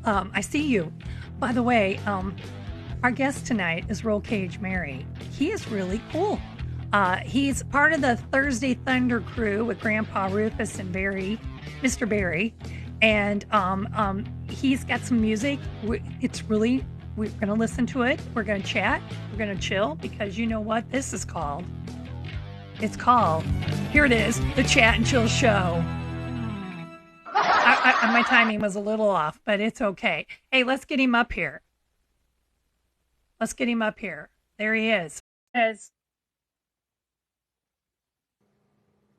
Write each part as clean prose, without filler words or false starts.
I see you. By the way, our guest tonight is Roll Cage Mary. He is really cool. He's part of the Thursday Thunder crew with Grandpa Rufus and Mr. Barry, and he's got some music. We're going to listen to it. We're going to chat. We're going to chill because you know what this is called. It's called, here it is, the Chat and Chill Show. My timing was a little off, but it's okay. Hey, let's get him up here. There he is.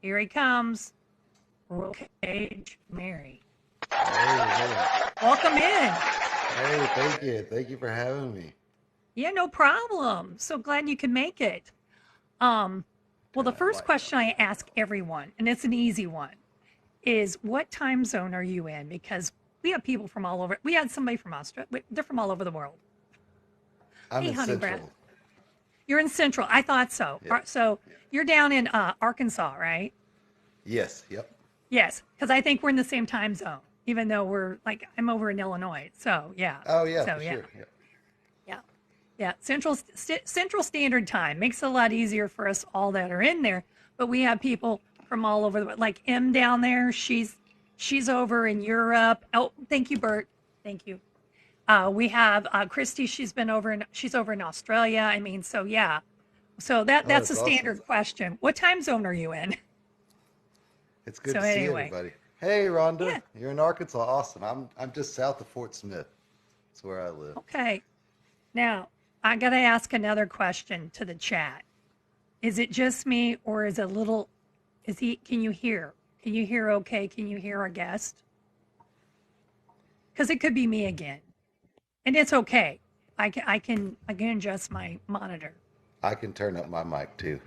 Here he comes. Roll Cage Mary. Hey. Welcome in. Hey, thank you. Thank you for having me. Yeah, no problem. So glad you could make it. Well, the first question I ask everyone, and it's an easy one, is what time zone are you in? Because we have people from all over. We had somebody from Australia. They're from all over the world. I'm Hey, in honey, Central. Brad. You're in Central. I thought so. Yeah. So you're down in Arkansas, right? Yes. Yep. Yes, because I think we're in the same time zone, even though I'm over in Illinois. So yeah. Oh yeah, So for yeah. sure. Yep. Yeah, Central Standard Time makes it a lot easier for us all that are in there. But we have people from all over the world, like M down there. She's over in Europe. Oh, thank you, Bert. Thank you. We have Christy. She's over in Australia. I mean, so yeah. So that's that's a standard awesome. question. What time zone are you in? It's good So to see anyway, everybody. Hey, Rhonda, yeah. you're in Arkansas. Awesome. I'm just south of Fort Smith. That's where I live. Okay. Now I gotta ask another question to the chat. Is it just me, or is it a little? Can you hear? Can you hear? Okay. Can you hear our guest? Because it could be me again, and it's okay. I can adjust my monitor. I can turn up my mic too.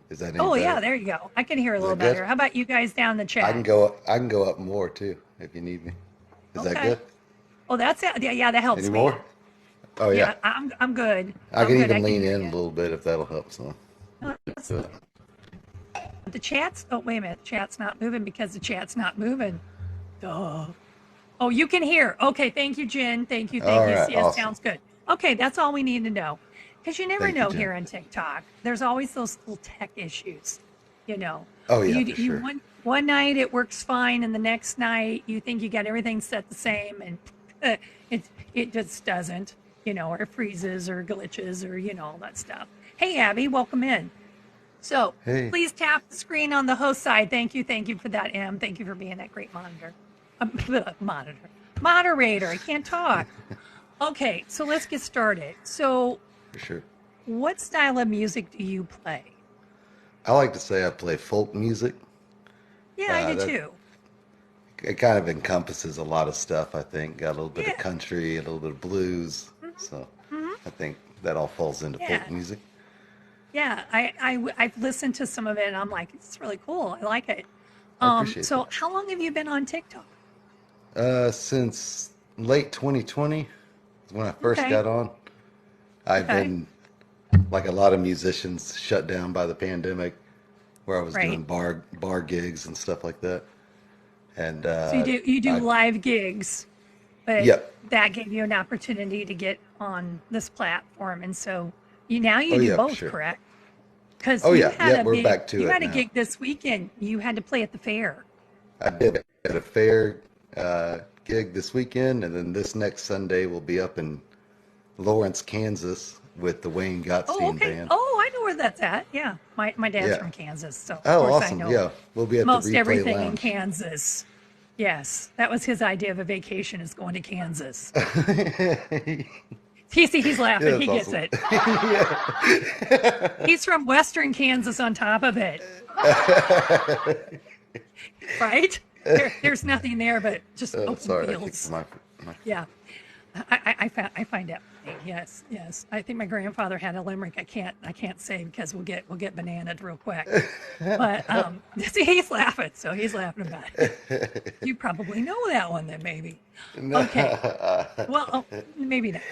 Is that any Oh yeah, better? there you go. I can hear a Is little that good? better. How about you guys down in the I can chat? go. I can go up more too if you need me. Is that Okay. good? Oh, that's it. Yeah, that helps Any me. more? Oh yeah. Yeah, I'm good. I I'm can good. I even can lean hear in a you. little bit if that'll help some. Good. The chat's. Oh wait a minute. The chat's not moving because the chat's not moving. Duh. Oh, you can hear. Okay, thank you, Jen. Thank you, thank All you. right. Yes, Awesome. sounds good. Okay, that's all we need to know. Because you never Thank you, know Jen. here on TikTok. There's always those little tech issues. You know, Oh yeah, for you sure. one night it works fine, and the next night you think you got everything set the same, and it it just doesn't. Or it freezes or glitches or all that stuff. Hey, Abby, welcome in. So Hey. please tap the screen on the host side. Thank you for that, Em. Thank you for being that great monitor, moderator. I can't talk. Okay, so let's get started. So, For sure. what style of music do you play? I like to say I play folk music. Yeah, I do That too. it kind of encompasses a lot of stuff. I think got a little bit of Yeah. country, a little bit of blues. So Hmm. I think that all falls into Yeah. folk music. Yeah. I've listened to some of it and I'm like, it's really cool. I like it. I appreciate So that. how long have you been on TikTok? Since late 2020 is when I first Okay. got on. I've Okay. been like a lot of musicians shut down by the pandemic, where I was Right. doing bar gigs and stuff like that. And So you do I live gigs, but yep. that gave you an opportunity to get on this platform. And so you Oh do yeah, for both, sure. correct? Because Oh yeah, yep. We're back to you it had a now. gig this weekend. You had to play at the fair. I did at a fair gig this weekend, and then this next Sunday we'll be up in Lawrence, Kansas, with the Wayne Oh, Gottstein okay. band. Oh, I know where that's at. Yeah. My dad's Yeah. from Kansas, so of Oh, course I awesome. know Yeah, we'll be at the most Replay everything in Lounge. Kansas. Yes, that was his idea of a vacation is going to Kansas. Yeah, He's laughing. that's He gets awesome. it. Yeah. He's from Western Kansas on top of it, right? There's nothing there but just open Sorry, I kicked fields. my. Yeah. I find that funny. Yes, yes. I think my grandfather had a limerick. I can't say because we'll get bananaed real quick. But see, he's laughing, so he's laughing about it. You probably know that one then, maybe. Okay. Well, oh, maybe not.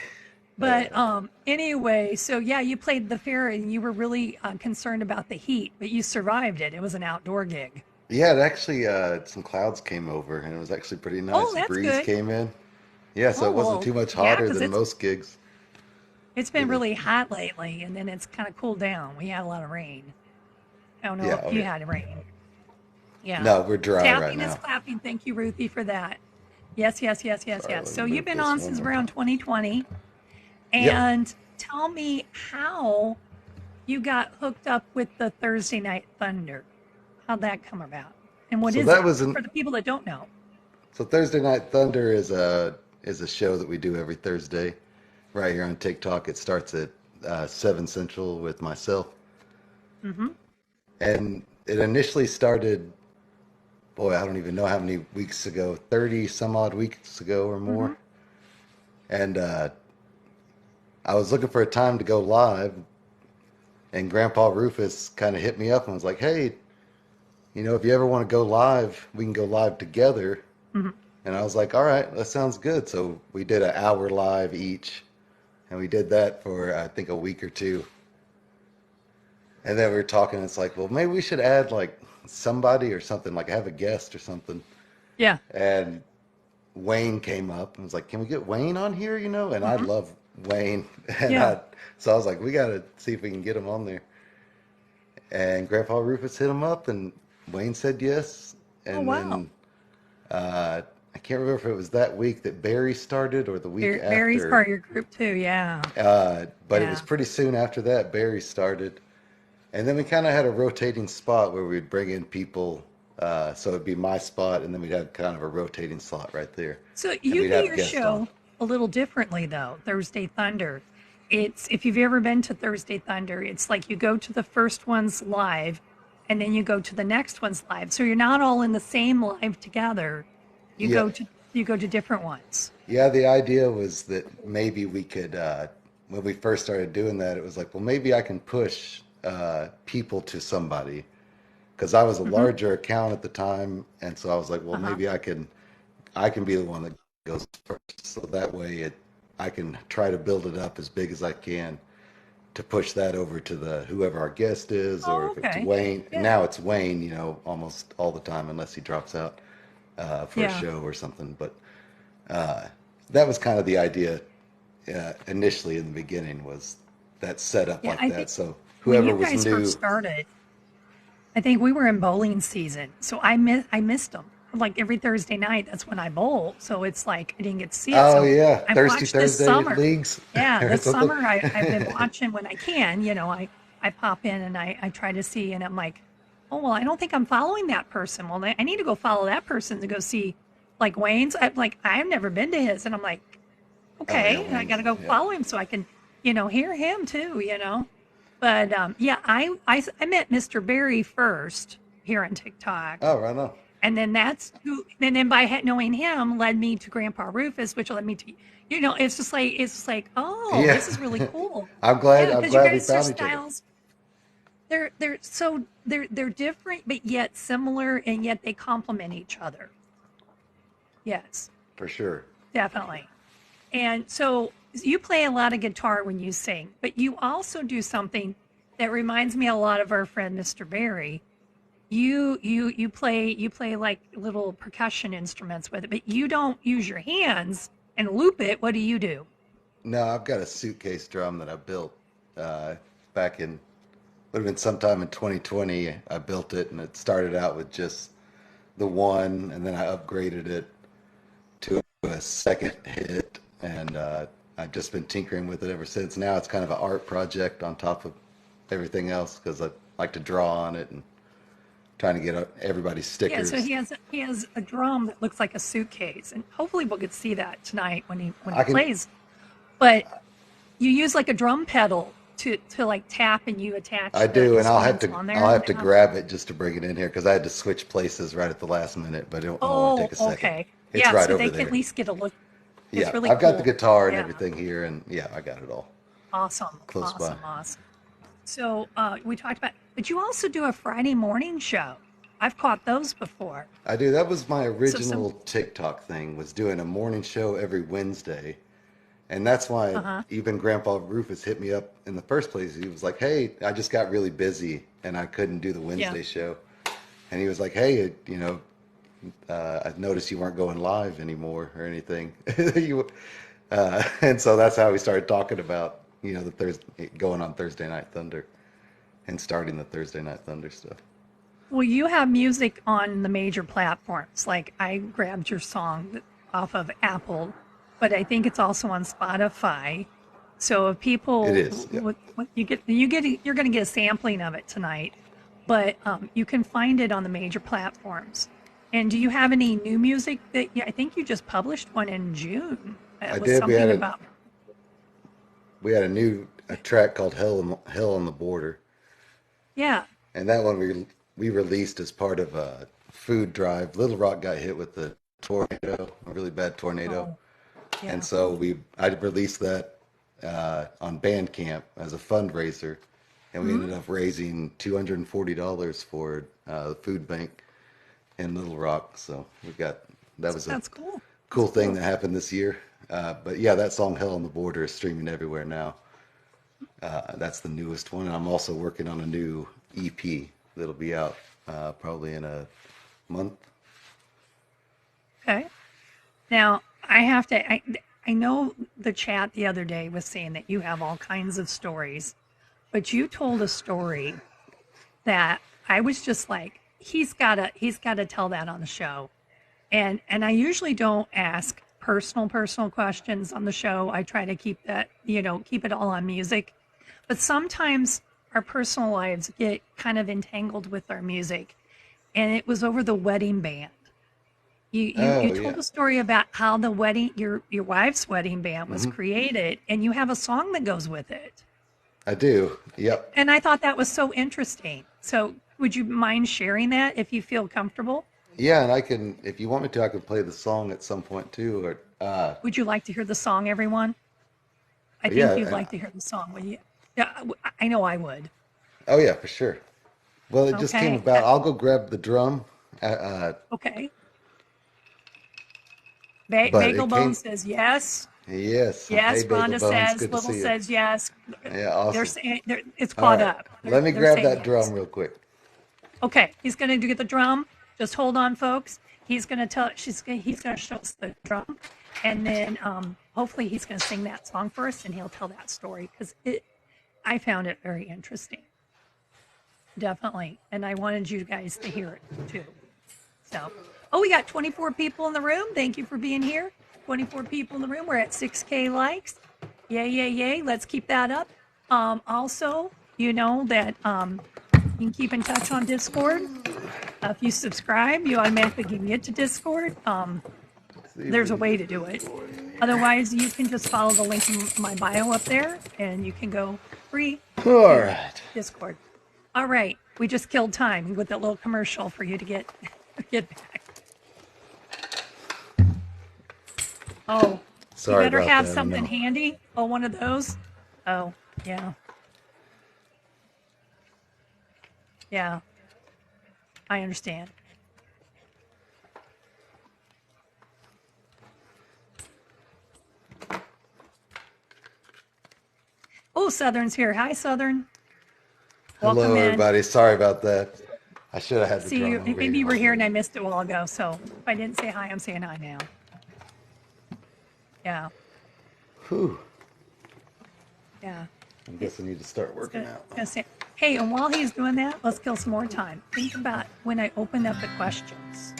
But anyway, so yeah, you played the fair and you were really concerned about the heat, but you survived it. It was an outdoor gig. Yeah, it actually some clouds came over, and it was actually pretty Oh, nice. A that's breeze good. came in, Yeah, so Oh, it wasn't well, too much yeah, hotter because than most gigs. it's It been was, really hot lately, and then it's kind of cooled down. We had a lot of rain. I don't know yeah, if oh you yeah. had rain. Yeah. No, we're dry right Tapping is now. clapping. Thank you, Ruthie, for that. Yes, yes, yes, yes, Sorry, yes. let me So you've move been this on one since more around time. 2020, Yep. and tell me how you got hooked up with the Thursday Night Thunder. How'd that come about? And what So is that it was an for the people that don't know? so Thursday Night Thunder is a show that we do every Thursday, right here on TikTok. It starts at 7 Central with myself, Mm-hmm. and it initially started. Boy, I don't even know how many weeks ago, 30 some odd weeks ago or Mm-hmm. more. And I was looking for a time to go live, and Grandpa Rufus kind of hit me up and was like, "Hey, if you ever want to go live, we can go live together." Mm-hmm. And I was like, "All right, that sounds good." So we did an hour live each, and we did that for I think a week or two. And then we were talking, and it's like, well, maybe we should add like somebody or something, like have a guest or something. Yeah. And Wayne came up and was like, "Can we get Wayne on here?" And I Mm-hmm. love Wayne, and Yeah. so I was like, "We got to see if we can get him on there." And Grandpa Rufus hit him up, and Wayne said yes. Oh, And wow. then I can't remember if it was that week that Barry started or the week Barry's after, part of your group too. Yeah. but it was Yeah. pretty soon after that Barry started. And then we kind of had a rotating spot where we'd bring in people. So it'd be my spot, and then we'd have kind of a rotating slot right there, So and you we'd do have your guests on. show a little differently though, Thursday Thunder. It's if you've ever been to Thursday Thunder, it's like you go to the first one's live and then you go to the next one's live. So you're not all in the same live together. You Yeah, go to you go to different ones. yeah. The idea was that maybe we could, when we first started doing that, it was like, well, maybe I can push people to somebody because I was a Mhm. larger account at the time, and so I was like, well, Uh-huh. maybe I can be the one that goes first, so that way I can try to build it up as big as I can to push that over to the whoever our guest is, or Oh, if it's okay. Wayne. Yeah. Now it's Wayne, almost all the time, unless he drops out for a Yeah. show or something. But uh, that was kind of the idea initially in the beginning was that set up Yeah, like I that. think So when whoever you was guys first new, started, I think we were in bowling season, so I missed them. Like every Thursday night, that's when I bowl. So it's like I didn't get to see it. oh So yeah, I've Thirsty watched this Thursday summer. leagues Yeah, or this something. summer I've been watching when I can. I pop in and I try to see, and I'm like, oh well, I don't think I'm following that person. Well, I need to go follow that person to go see, like Wayne's. I'm like, I've never been to his, and I'm like, Oh yeah, okay, I got Wayne's. to go Yeah. follow him so I can, hear him too. But yeah, I met Mr. Barry first here on TikTok, Oh right on. and then and then by knowing him led me to Grandpa Rufus, which led me to, it's just like, oh, Yeah. this is really cool. I'm glad. Yeah, I'm because you glad we guys, their found each other styles, they're different, but yet similar, and yet they complement each other. Yes, for sure. definitely. And so you play a lot of guitar when you sing, but you also do something that reminds me a lot of our friend Mr. Barry. You play like little percussion instruments with it, but you don't use your hands and loop it. What do you do? No, I've got a suitcase drum that I built uh, back in would have been sometime in 2020. I built it, and it started out with just the one, and then I upgraded it to a second hit, and I've just been tinkering with it ever since. Now it's kind of an art project on top of everything else because I like to draw on it and trying to get everybody's Yeah, so stickers. he has a drum that looks like a suitcase, and hopefully we'll get to see that tonight when he I can, plays. But you use like a drum pedal to like tap, and you attach I the do, and instruments on there I'll and have to tap. grab it just to bring it in here because I had to switch places right at the last minute, but it won't Oh, take a second. okay. It's Yeah, right so over they can at there. least get a look. It's Yeah, really I've got the cool. guitar and Yeah, everything here, and yeah, I got it all awesome, close by. awesome, awesome. So we talked about, but you also do a Friday morning show. I've caught those before. I do. That was my So some, original TikTok thing, was doing a morning show every Wednesday. And that's why uh-huh. even Grandpa Rufus hit me up in the first place. He was like, "Hey, I just got really busy and I couldn't do the Yeah. Wednesday show." And he was like, "Hey, I noticed you weren't going live anymore or anything. you, and so that's how we started talking about, the Thursday going on Thursday Night Thunder and starting the Thursday Night Thunder stuff. Well, you have music on the major platforms. Like I grabbed your song off of Apple, but I think it's also on Spotify. So if It people, is, yeah. you're going to get a sampling of it tonight, but you can find it on the major platforms. And do you have any new music that, yeah, I think you just published one in June. I It was did. something about, We had a track called Hell on the Border, yeah. and that one we released as part of a food drive. Little Rock got hit with a tornado, a really bad tornado, Oh, and yeah. so I released that on Bandcamp as a fundraiser, and we Hmm. ended up raising $240 for the food bank in Little Rock. So that was a That's cool. That's cool thing cool. that happened this year. But yeah, that song "Hell on the Border" is streaming everywhere now. That's the newest one, and I'm also working on a new EP that'll be out probably in a month. Okay. Now, I know the chat the other day was saying that you have all kinds of stories, but you told a story that I was just like, he's got to tell that on the show. And I usually don't ask personal questions on the show. I try to keep that, keep it all on music. But sometimes our personal lives get kind of entangled with our music. And it was over the wedding band. You Oh told yeah. a story about how the wedding your wife's wedding band was Hmm. created, and you have a song that goes with it. I do. Yep. And I thought that was so interesting. So would you mind sharing that if you feel comfortable? Yeah, and I can, if you want me to, I can play the song at some point too. Or Would you like to hear the song, everyone? I think you'd yeah. like to hear the song, would you? Yeah, I know I would. Oh yeah, for sure. Well, it just came Okay. about. I'll go grab the drum. Okay. But Bagel it Bone came. says yes. Yes. Hey, Yes. Bagel Rhonda Bones, says, good to Little see you. says yes. Yeah, They're awesome. saying it's All caught right, up. let me They're grab saying that drum yes. real quick. Okay, he's going to get the drum. Just hold on, folks. He's going to he's going to show us the drum, and then hopefully he's going to sing that song first, and he'll tell that story because I found it very interesting, definitely, and I wanted you guys to hear it too. So, oh, we got 24 people in the room. Thank you for being here. 24 people in the room. We're at 6K likes. Yay, yay, yay. Let's keep that up. Also, you know that you can keep in touch on Discord. If you subscribe, you automatically can get to Discord. See if we There's a can way get to do it. Discord here. Otherwise, you can just follow the link in my bio up there and you can go free All to right. Discord. All right. We just killed time with that little commercial for you to get back. Oh, you Sorry better about have that. I something know. handy. Oh, one of those. Oh, yeah. Yeah. I understand. Oh, Southern's here. Hi, Southern. Hello, Welcome in. everybody. Sorry about that. I should have had the See drum you. over Maybe here. you were here and I missed it a while ago. So if I didn't say hi, I'm saying hi now. Yeah. Whew. Yeah. I guess I need to start working out. Gonna say, hey, and while he's doing that, let's kill some more time. Think about when I open up the questions,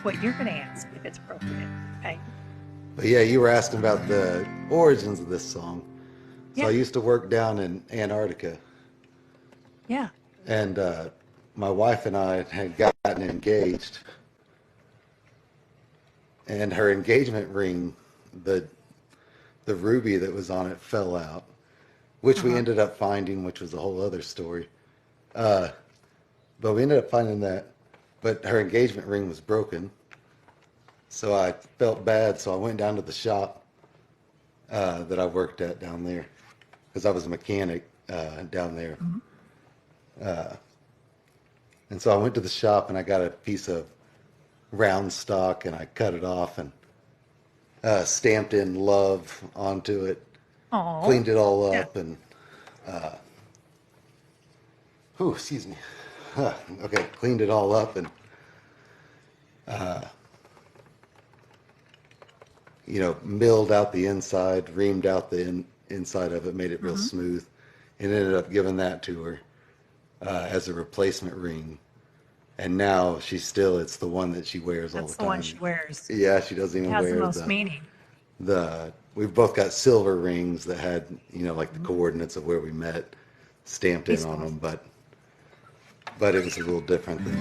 what you're going to ask if it's appropriate. Okay. But yeah, you were asking about the origins of this song. So I Yeah. used to work down in Antarctica, Yeah. and my wife and I had gotten engaged, and her engagement ring, the the ruby that was on it fell out, which Uh we huh. ended up finding, which was a whole other story. Uh, but we ended up finding that, but her engagement ring was broken, so I felt bad. So I went down to the shop that I worked at down there, because I was a mechanic down there. Mm-hmm. And so I went to the shop and I got a piece of round stock and I cut it off and stamped in love onto it, Oh. cleaned it all Yeah. up, and excuse me. Okay, cleaned it all up and milled out the inside, reamed out the inside of it, made it real Mm-hmm. smooth, and ended up giving that to her as a replacement ring. And now it's the one that she wears all That's the the one she time. wears. Yeah, she doesn't It even has the wear most meaning. we've both got silver rings that had, like the Mm-hmm. coordinates of where we met stamped in on Tasteful. them, but it was a little different than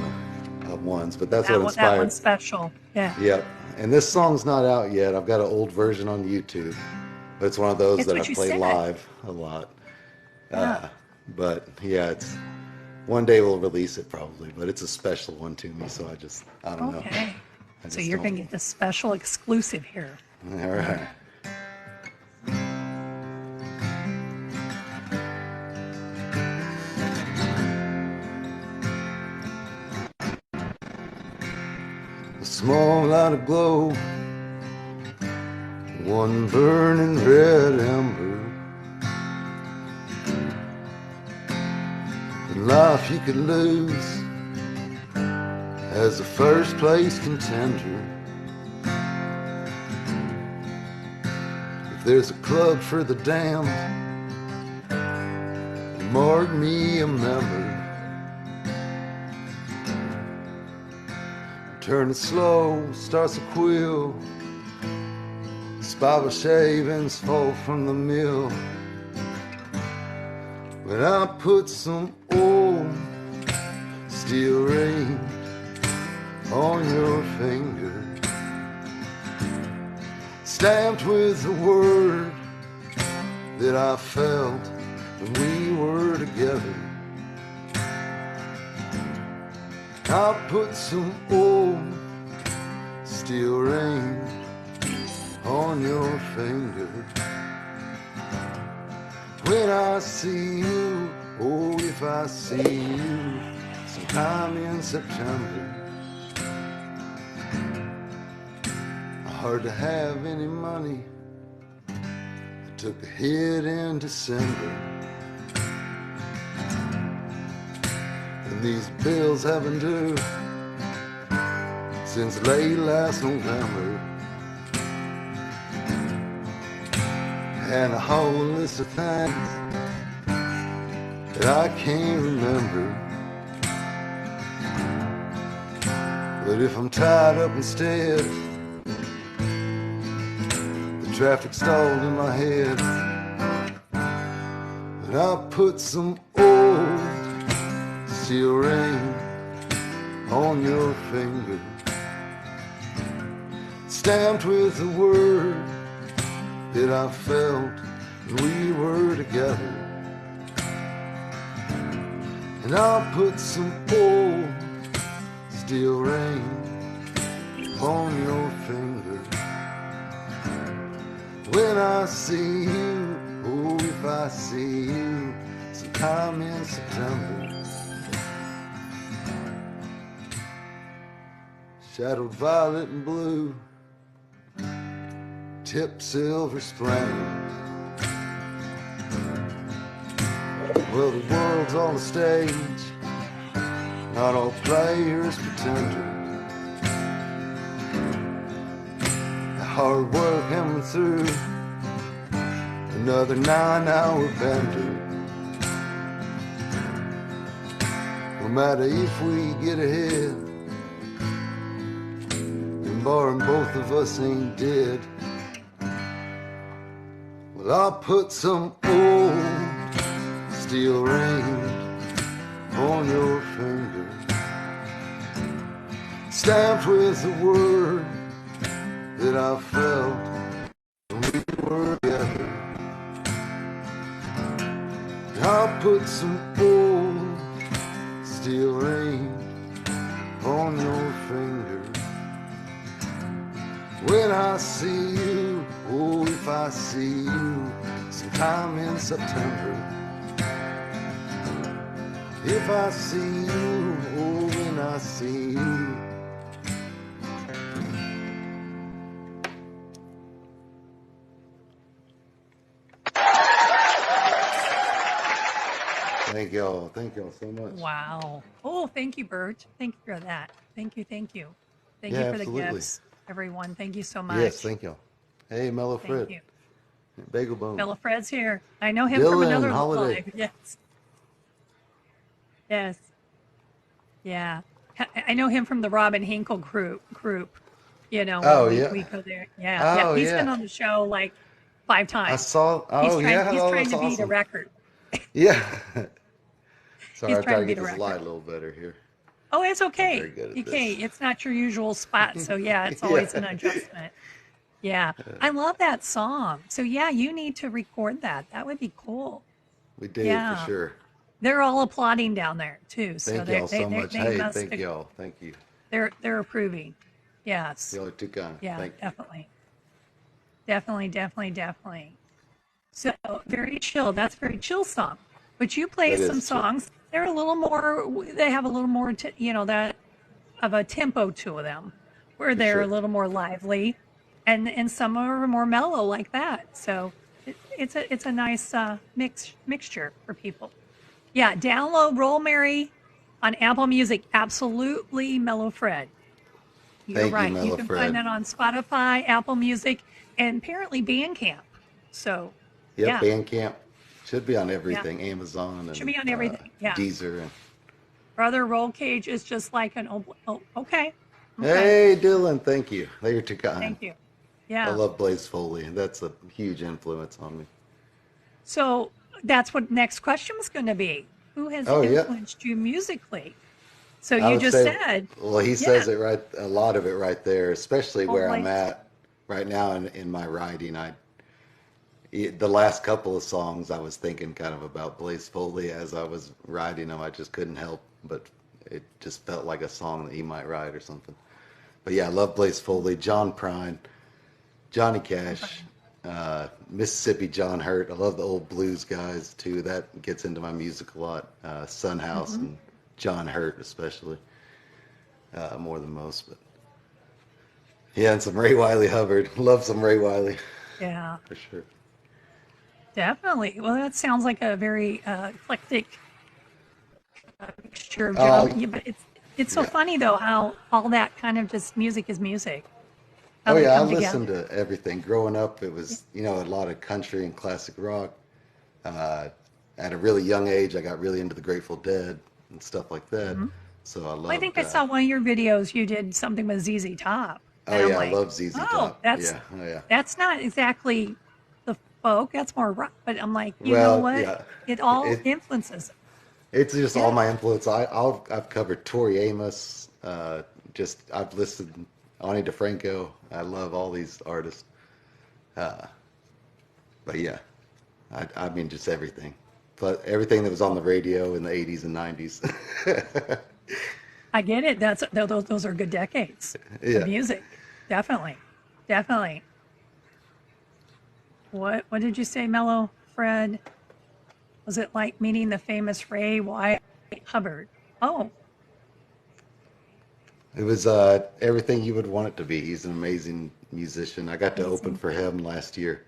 the ones. But that's what That inspired. one's special. Yeah. Yep. And this Yeah. song's not out yet. I've got an old version on YouTube, but it's one of those It's that I what you play said. live a lot. Yeah. But yeah, it's one day we'll release it probably, but it's a special one to me. So I don't know. Okay. I So just you're don't. going to get the special exclusive here. All right. A small light of glow, one burning red ember. In life you could lose as a first place contender. If there's a club for the damned, mark me a member. Turn it slow, starts a quill. Spiral shavings fall from the mill. When I put some old steel ring on your finger, stamped with the word that I felt when we were together. I'll put some old steel ring on your finger. When I see you, oh, if I see you sometime in September. Hard to have any money. I took a hit in December. And these bills have been due since late last November. And a whole list of things that I can't remember. But if I'm tied up instead, the traffic stalled in my head, and I put some old steel ring on your finger, stamped with the word that I felt when we were together. And I'll put some old steel ring on your finger. When I see you, oh, if I see you sometime in September. Shadowed violet and blue, tipped silver splendor. Well, the world's on the stage, not all players pretenders. The hard work coming through, another 9-hour bender. No matter if we get ahead, and barring both of us ain't dead, well, I'll put some old steel ring on your finger, stamped with the word that I felt when we were together. I'll put some old steel ring on your finger. When I see you, oh, if I see you sometime in September. If I see you, oh, when I see you. Thank y'all. Thank y'all so much. Wow. Oh, thank you, Bert. Thank you for that. Thank you. Thank you. Thank Yeah, you for the absolutely. gifts, everyone. Thank you so Yes, much. thank you. Hey, Mellow Thank Fred, you. Bagel Bone, Fellow Fred's here. I know him from Dylan, another Holiday. live. Yes. Yes. Yeah. I know him from the Robin Hinkle group. When Oh we yeah. we go there. Yeah. Yeah. Oh He's been yeah. on the show like 5 I times. saw. He's Oh trying yeah. he's Oh, trying that's to beat a awesome. record. Yeah. Sorry, He's I'm trying trying to to beat get a this record. light a little better here. Oh, it's Not very okay. good at Okay. this. It's not your usual spot. So yeah, it's always an Yeah. adjustment. Yeah. I love that song. So yeah, you need to record that. That would be cool. We do for Yeah. sure. They're all applauding down there too. So Thank y'all so much. they Hey, must thank y'all. Thank you. they're approving. Yes. Y'all are too kind. Yeah, Thank you. definitely. Definitely, definitely, definitely. So very chill. That's a very chill song. But you play That some is chill. songs. They're a little more. They have a little more. That of a tempo to them, where For they're a sure. little more lively, and some are more mellow like that. So it's a nice mixture for people. Yeah, download Roll Mary on Apple Music. Absolutely, Mellow Fred. You're Thank you, right. You Mellow can find Fred. that on Spotify, Apple Music, and apparently Bandcamp. So, Yep, yeah, Bandcamp should be on yeah, everything. Amazon should and be on everything. Yeah, Deezer. And Brother Roll Cage is just like an oh, okay, okay. hey, Dylan, thank you. You're too kind. Thank you. I Yeah. love Blaze Foley. That's a huge influence on me. So that's what next question was going to be. Who has Oh yeah. influenced you musically? So I you would just say, said, well, he yeah, says it right, a lot of it right there, especially Old where I'm Blaze. at right now in my writing. The last couple of songs, I was thinking kind of about Blaze Foley as I was writing them. I just couldn't help, but it just felt like a song that he might write or something. But yeah, I love Blaze Foley, John Prine, Johnny Cash, Mississippi John Hurt. I love the old blues guys too. That gets into my music a lot. Son House Mm-hmm. and John Hurt especially, more than most. But yeah, and some Ray Wiley Hubbard. Love some Ray Wiley Yeah, for sure. definitely. Well, that sounds like a very eclectic mixture of Oh yeah, but it's so yeah. funny though how all that kind of just music is music, how Oh they yeah, I come together. listened to everything. Growing up, it was a lot of country and classic rock. Uh, at a really young age, I got really into the Grateful Dead and stuff like that. Hmm. So I Well, I think loved. I saw one of your videos. You did something with ZZ Top, Oh and I'm yeah, I like, love ZZ oh, Top. that's Yeah, oh yeah. that's not exactly the folk. That's more rock. But I'm like, you know Well, what? yeah, It all it influences. it's just all Yeah, my influence. I've covered Tori Amos. Just I've listed Ani DeFranco. I love all these artists. Uh, but yeah, I mean just everything. But everything that was on well, the radio in the 80s and 90s. I get it. Those are good decades of Yeah. music. Definitely, definitely. What did you say, Mellow Fred? Was it like meeting the famous Ray White Hubbard? Oh, It was everything you would want it to be. He's an amazing musician. I got to open amazing. for him last year,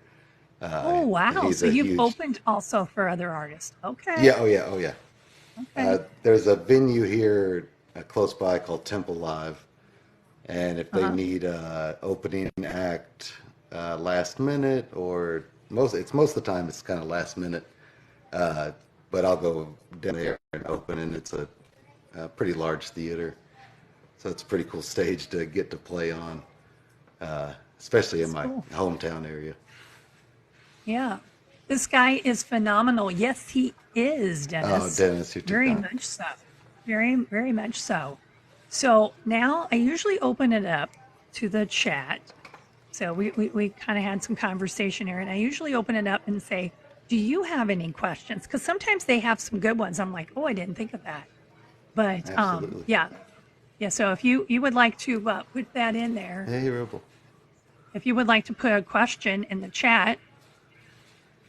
Oh, and wow. he's So a you've huge. opened also for other artists. Yeah, Okay. oh yeah, oh yeah. Okay. There's a venue here close by called Temple Live, and if they Uh-huh. need opening act last minute or most of the time it's kind of last minute, uh, but I'll go down there and open, and it's a pretty large theater, so it's a pretty cool stage to get to play on, especially in That's my cool. hometown area. Yeah. This guy is phenomenal. Yes, he is, Oh, Dennis. Dennis, you're too Very kind. much so. Very, very much so. So now I usually open it up to the chat. So we kind of had some conversation here, and I usually open it up and say, do you have any questions? Because sometimes they have some good ones. I'm like, oh, I didn't think of that. But Absolutely. yeah, yeah. So if you would like to put that in there, Hey, Rebel. if you would like to put a question in the chat,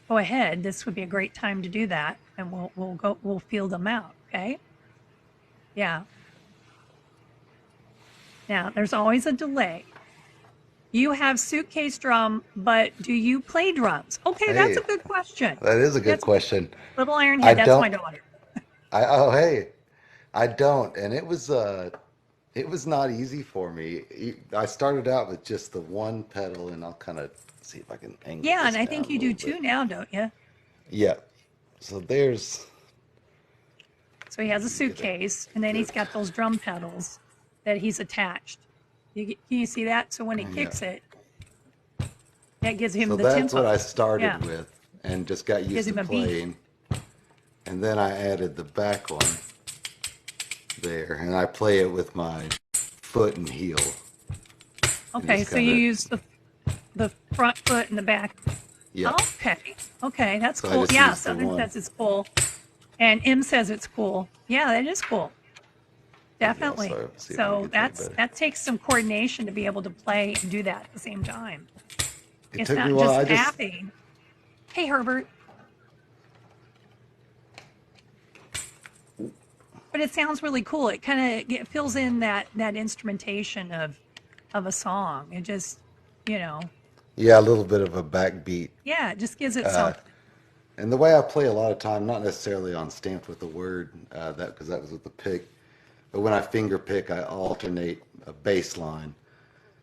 go ahead. This would be a great time to do that, and we'll field them out. Okay. Yeah. Now there's always a delay. You have suitcase drum, but do you play drums? Okay, that's Hey, a good question. that is a good That's question. little I Ironhead. That's my don't. daughter. Oh hey, I don't, and it was It was not easy for me. I started out with just the one pedal, and I'll kind of see if I can angle Yeah, this and I down think a you do little bit. too now, don't you? Yeah. So there's, So he has a get a suitcase, and then good, he's got those drum pedals that he's attached. Can you see that? So when he yeah. kicks it, that gives him So the that's what tempo. I Yeah, started with and just got gives used to him a beat. playing. And then I added the back one there, and I play it with my foot and heel and Okay, just so you kind of, use the front foot and the back. yep. Okay, okay, that's So I cool. just Yeah, used the Southern one. says it's cool, and M says it's cool. Yeah, that is cool. There you go. Definitely. So see if I can So get that better. that takes some coordination to be able to play and do that at the same time. It It's took me not a while. just I just, tapping. Hey, Herbert. But it sounds really cool. It kind of fills in that instrumentation of a song. It just, you know, yeah, a little bit of a backbeat. yeah, it just gives it something. And the way I play a lot of time, not necessarily on stamped with the word, that because that was with the pick, but when I finger pick, I alternate a bass line,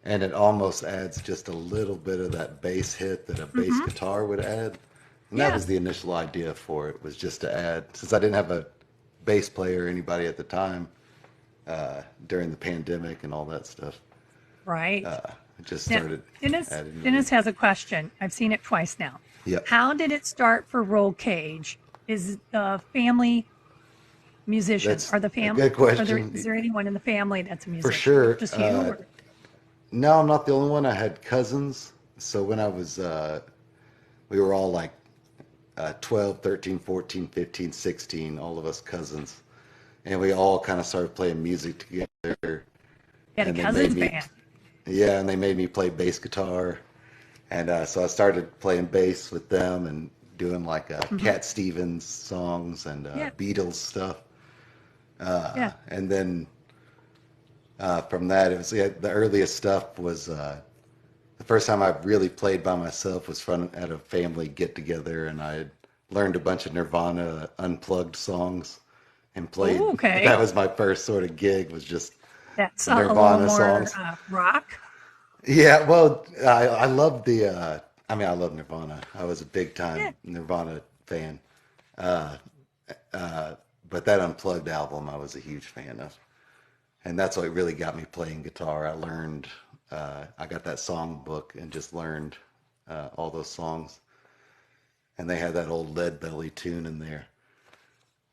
and it almost adds just a little bit of that bass hit that a bass Mm-hmm. guitar would add. And that Yeah. was the initial idea for it, was just to add, since I didn't have a bass player or anybody at the time during the pandemic and all that stuff. Right. I just Now, started Dennis, adding it in. Dennis has a question. I've seen it twice now. Yep, How did it start for Roll Cage? Is the family musicians? that's Are the a fam? good Is question there anyone in the family that's a for musician? sure. Just you? Or? No, I'm not the only one. I had cousins. So when I was, we were all like 12, 13, 14, 15, 16, all of us cousins. And we all kind of started playing music together. You had a And they made cousins me, band. yeah, and they made me play bass guitar. And so I started playing bass with them and doing like Hmm. Cat Stevens songs and Yeah. Beatles stuff. Yeah. And then from that, it was, yeah, the earliest stuff was the first time I really played by myself was at a family get together, and I had learned a bunch of Nirvana unplugged songs and played. Oh, That okay. was my first sort of gig, was just That's a little Nirvana more songs. rock. Yeah, well, I love the. I mean, I love Nirvana. I was a big Yeah. time Nirvana fan, but that unplugged album, I was a huge fan of, and that's what really got me playing guitar. I learned. I got that song book and just learned all those songs, and they had that old Lead Belly tune in there,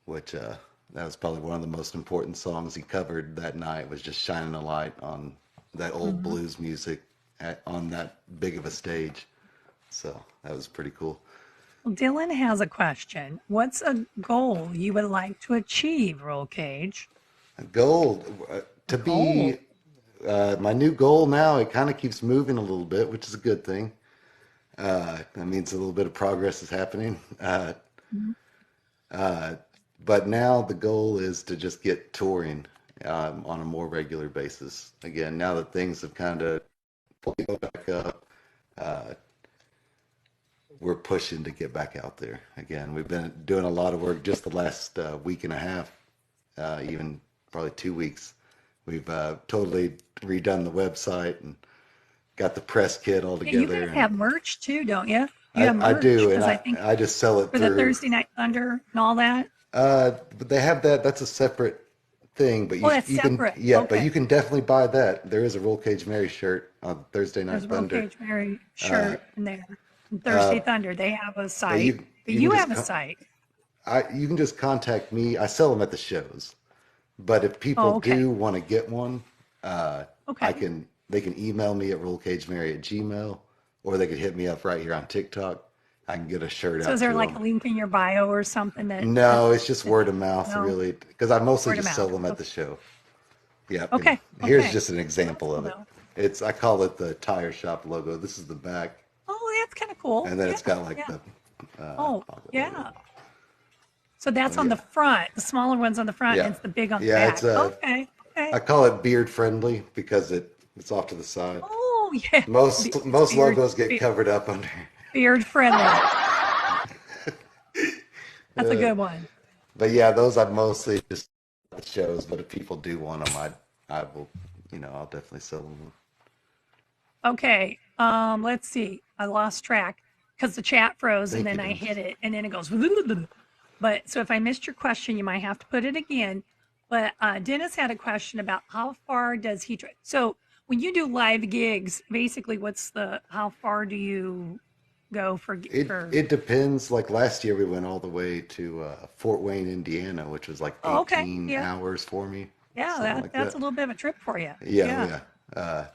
which that was probably one of the most important songs he covered that night. Was just shining a light on that old Hmm. blues music on that big of a stage. So that was pretty cool. Well, Dylan has a question. What's a goal you would like to achieve, Roll Cage? Gold A to be goal. my new goal now. It kind of keeps moving a little bit, which is a good thing. That means a little bit of progress is happening. Mhm. But now the goal is to just get touring on a more regular basis. Again, now that things have kind of pulled back up, we're pushing to get back out there again. We've been doing a lot of work just the last week and a half, even probably 2 weeks. We've totally redone the website and got the press kit all Yeah, you together. guys And have merch too, don't you? You have I merch do, and because I think I just sell it for the through. Thursday Night Thunder and all that. But they have that. That's a separate thing. But Oh, that's you can, separate. yeah. But Okay. you can definitely buy that. There is a Roll Cage Mary shirt on Thursday There's Night a Roll Thunder. Cage Mary shirt in there. And Thursday Uh, Thunder, they have a but site, but you can you just have a site. you can just contact me. I sell them at the shows. But if people Oh, okay. do want to get one, I Okay. can. They can email me at rollcagemary@gmail, or they could hit me up right here on TikTok. I can get a shirt So is out there to like them. a link in your bio or something No, it's just that word of mouth, no really, because I mostly word of just mouth? sell them at the Okay. show. Yep, and Okay. here's Okay. just an Well, that's example cool of it. though. It's I call it the tire shop logo. This is the back, Oh, that's kind of cool. and then Yeah. it's got like Yeah. the Oh, pocket logo. yeah. So that's So on the yeah, front, the smaller one's on the front, yeah, and it's the big on the yeah. It's back. a Okay. I Okay. call it beard friendly because it's off to the side. Oh, yeah. It's Most logos get covered up under. beard friendly. That's a good one. But yeah, those I mostly just shows. But if people do want them, I will, I'll definitely sell them. Okay. Let's see. I lost track because the chat froze and Thank you, then I Dennis. hit it and then it goes. But so if I missed your question, you might have to put it again. But Dennis had a question about how far does he try? So when you do live gigs, basically, how far do you go It for? it depends. Like last year, we went all the way to Fort Wayne, Indiana, which was like Oh, okay. 18 Yeah. hours for me, Yeah. something like That's that. a little bit of a trip for you. Yeah, oh Yeah. yeah.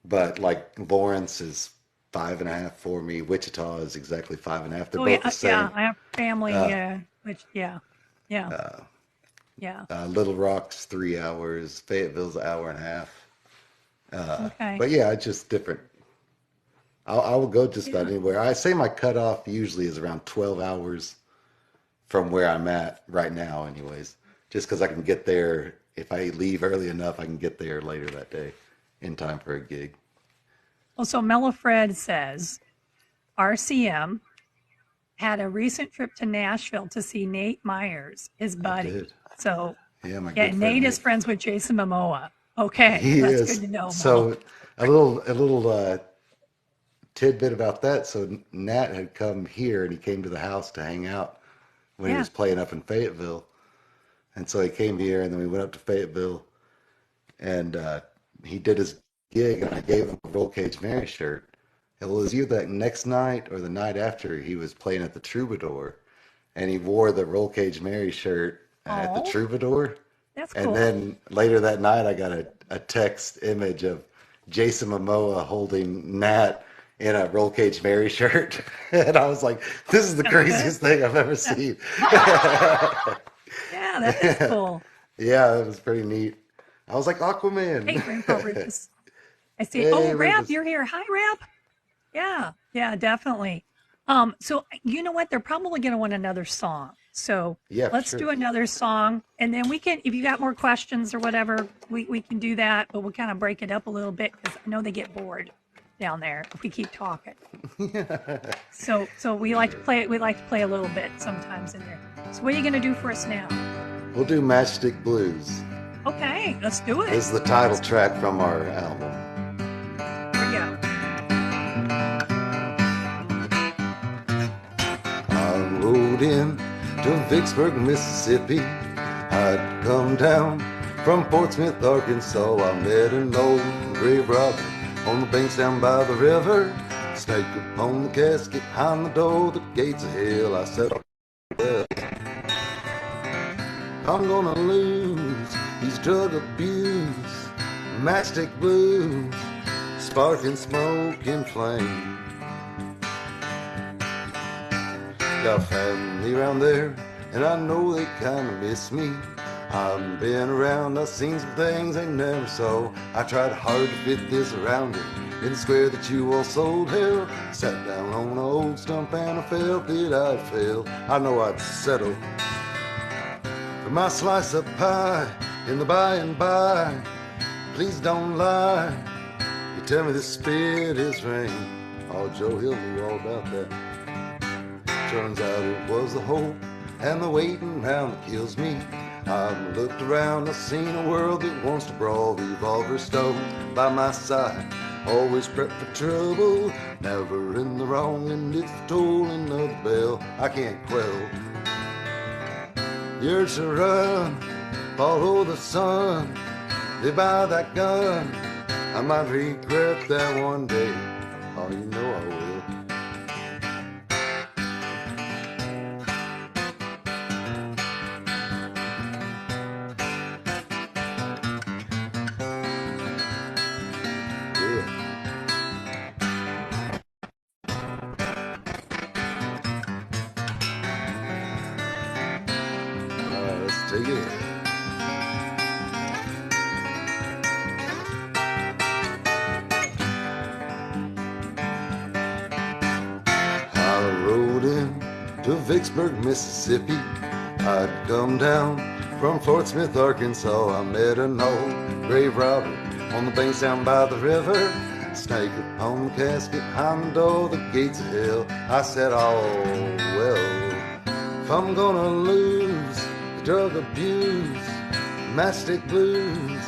But like Lawrence is 5.5 for me. Wichita is exactly 5.5. They're Oh, yeah. both the Yeah. same. I have family, Uh, which, yeah. Yeah. Yeah. Little Rock's 3 hours. Fayetteville's an hour and a half. Okay. But yeah, it's just different. I will go just about Yeah. anywhere. I say my cutoff usually is around 12 hours from where I'm at right now, anyways. Just because I can get there. If I leave early enough, I can get there later that day in time for a gig. Well, so Mellifred says RCM had a recent trip to Nashville to see Nate Myers, his I buddy. did. So, Yeah, my yeah, good friend Nate is Nate. friends with Jason Momoa. Okay, He that's good is. to know, Mel. So a little tidbit about that. So Nat had come here and he came to the house to hang out when he Yeah. was playing up in Fayetteville. And so he came here and then we went up to Fayetteville and he did his gig and I gave him a Roll Cage Mary shirt. It was either that next night or the night after he was playing at the Troubadour and he wore the Roll Cage Mary shirt at the Oh, Troubadour. that's And cool. then later that night, I got a text image of Jason Momoa holding Nat in a Roll Cage Mary shirt. And I was like, this is the That's good. craziest thing I've ever seen. Yeah, that is cool. Yeah, it was pretty neat. I was like, Hey, Grandpa Aquaman. Rufus. I see. Oh, Hey, Rap, Rufus. you're here. Hi, Rap. Yeah, yeah, definitely. So you know what? They're probably going to want another song. So Yeah, for let's do sure. another song, and then we can, if you got more questions or whatever, we can do that. But we'll kind of break it up a little bit because I know they get bored down there if we keep talking. So we like to play. We like to play a little bit sometimes in there. So what are you going to do for us now? We'll do Matchstick Blues. Okay, let's do it. This is the title track from our album. Here we go. I rode in to Vicksburg, Mississippi. I'd come down from Portsmouth, Arkansas. I met an old grave robber on the banks down by the river. Snake upon the casket, behind the door, the gates of hell. I said, oh, well, I'm gonna lose these drug abuse, matchstick blues, sparking smoke and flame. Got family around there, and I know they kinda miss me. I've been around, I've seen some things they never saw. I tried hard to fit this around it in the square that you all sold hell. Sat down on an old stump and I felt that I'd fail. I know I'd settle for my slice of pie in the by and by. Please don't lie, you tell me the spit is rain. Oh, Joe Hill knew all about that. Turns out it was the hope and the waiting round that kills me. I've looked around, I've seen a world that wants to brawl. Revolver stove by my side, always prepped for trouble, never in the wrong, and it's the tolling of the bell I can't quell. The urge to run, follow the sun, live by that gun. I might regret that one day. Oh, you know I will. Let's take it. I rode in to Vicksburg, Mississippi. I'd come down from Fort Smith, Arkansas. I met an old grave robber on the banks down by the river. Snake upon the casket, behind the door, the gates of hell. I said, oh, well, if I'm gonna lose the drug abuse, matchstick blues,